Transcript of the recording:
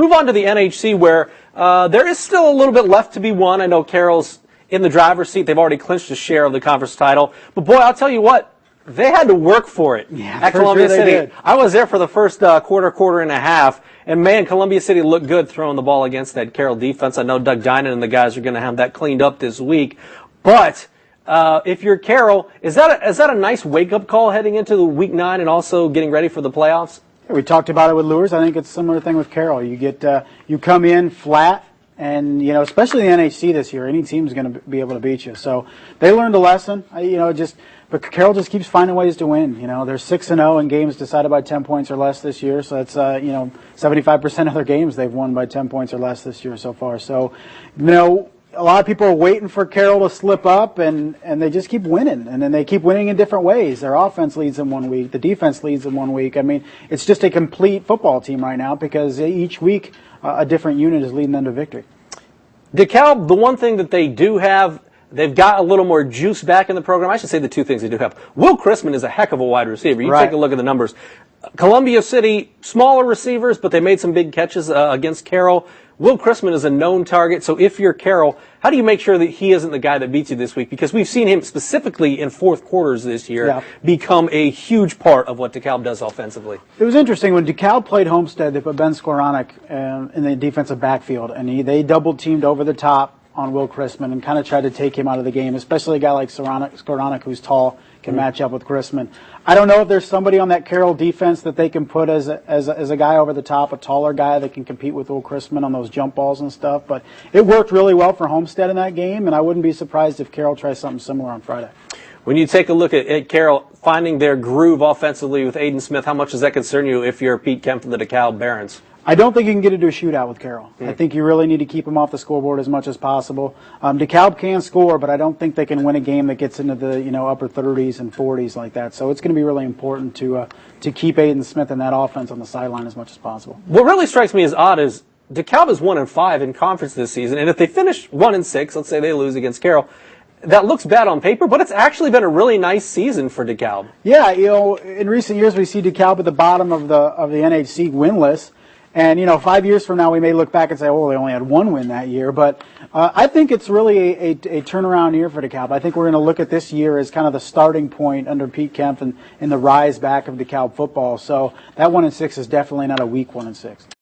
Move on to the NHC, where there is still a little bit left to be won. I know Carroll's in the driver's seat. They've already clinched a share of the conference title. But, boy, I'll tell you what, they had to work for it at Columbia City. I was there for the first quarter and a half, and, man, Columbia City looked good throwing the ball against that Carroll defense. I know Doug Dinan and the guys are going to have that cleaned up this week. But if you're Carroll, is that a nice wake-up call heading into the Week 9 and also getting ready for the playoffs? We talked about it with Lures. I think it's a similar thing with Carroll. You come in flat, and especially the NHC this year, any team's going to be able to beat you. So they learned a lesson. But Carroll just keeps finding ways to win. They're 6-0 in games decided by 10 points or less this year. So that's 75% of their games they've won by 10 points or less this year so far. So a lot of people are waiting for Carroll to slip up, and they just keep winning. And then they keep winning in different ways. Their offense leads in 1 week. The defense leads in 1 week. I mean, it's just a complete football team right now because each week a different unit is leading them to victory. DeKalb, the one thing that they do have, they've got a little more juice back in the program. I should say the two things they do have. Will Chrisman is a heck of a wide receiver. You take a look at the numbers. Columbia City, smaller receivers, but they made some big catches against Carroll. Will Chrisman is a known target, so if you're Carroll, how do you make sure that he isn't the guy that beats you this week? Because we've seen him specifically in fourth quarters this year become a huge part of what DeKalb does offensively. It was interesting. When DeKalb played Homestead, they put Ben Skowronek in the defensive backfield, and they double-teamed over the top on Will Chrisman and kind of tried to take him out of the game, especially a guy like Skowronek who's tall, can match up with Chrisman. I don't know if there's somebody on that Carroll defense that they can put as a guy over the top, a taller guy that can compete with Will Chrisman on those jump balls and stuff. But it worked really well for Homestead in that game, and I wouldn't be surprised if Carroll tries something similar on Friday. When you take a look at Carroll finding their groove offensively with Aiden Smith, how much does that concern you if you're Pete Kemp from the DeKalb Barons? I don't think you can get into a shootout with Carroll. I think you really need to keep him off the scoreboard as much as possible. DeKalb can score, but I don't think they can win a game that gets into the upper 30s and 40s like that. So it's going to be really important to keep Aiden Smith and that offense on the sideline as much as possible. What really strikes me as odd is DeKalb is 1-5 in conference this season, and if they finish 1-6, let's say they lose against Carroll, that looks bad on paper, but it's actually been a really nice season for DeKalb. Yeah, in recent years we see DeKalb at the bottom of the NHC win list. And, 5 years from now, we may look back and say, oh, they only had one win that year. But I think it's really a turnaround year for DeKalb. I think we're going to look at this year as kind of the starting point under Pete Kemp and the rise back of DeKalb football. So that 1-6 is definitely not a weak 1-6.